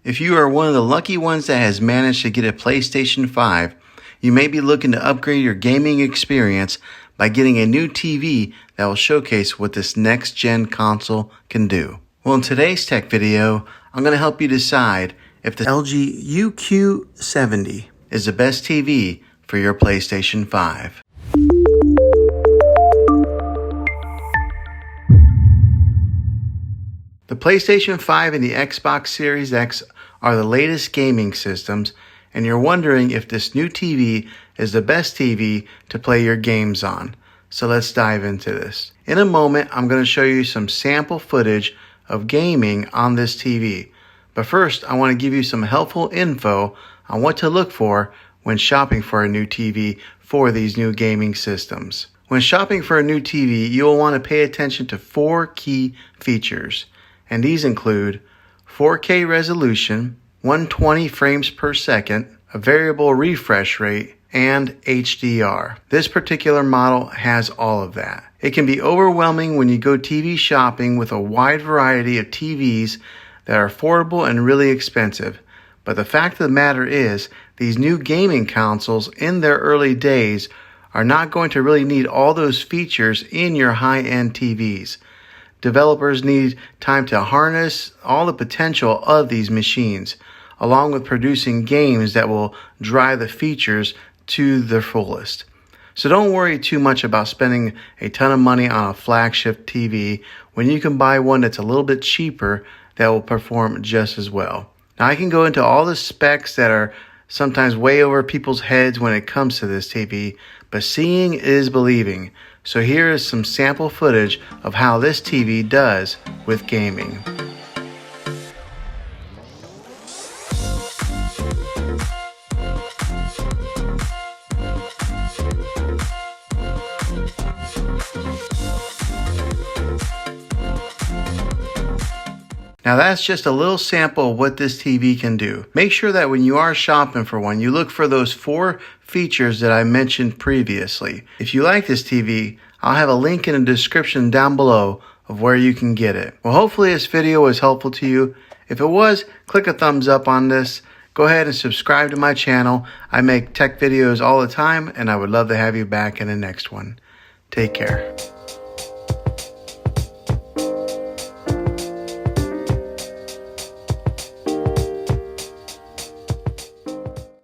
If you are one of the lucky ones that has managed to get a PlayStation 5, you may be looking to upgrade your gaming experience by getting a new TV that will showcase what this next-gen console can do. Well, in today's tech video, I'm going to help you decide if the LG UQ70 is the best TV for your PlayStation 5. The PlayStation 5 and the Xbox Series X are the latest gaming systems, and you're wondering if this new TV is the best TV to play your games on. So let's dive into this. In a moment, I'm going to show you some sample footage of gaming on this TV. But first, I want to give you some helpful info on what to look for when shopping for a new TV for these new gaming systems. When shopping for a new TV, you'll want to pay attention to 4 key features. And these include 4K resolution, 120 frames per second, a variable refresh rate, and HDR. This particular model has all of that. It can be overwhelming when you go TV shopping with a wide variety of TVs that are affordable and really expensive. But the fact of the matter is, these new gaming consoles in their early days are not going to really need all those features in your high-end TVs. Developers need time to harness all the potential of these machines, along with producing games that will drive the features to their fullest. So don't worry too much about spending a ton of money on a flagship TV when you can buy one that's a little bit cheaper that will perform just as well. Now, I can go into all the specs that are sometimes way over people's heads when it comes to this TV, but seeing is believing. So here is some sample footage of how this TV does with gaming. Now that's just a little sample of what this TV can do. Make sure that when you are shopping for one, you look for those 4 features that I mentioned previously. If you like this TV, I'll have a link in the description down below of where you can get it. Well, hopefully this video was helpful to you. If it was, click a thumbs up on this. Go ahead and subscribe to my channel. I make tech videos all the time, and I would love to have you back in the next one. Take care.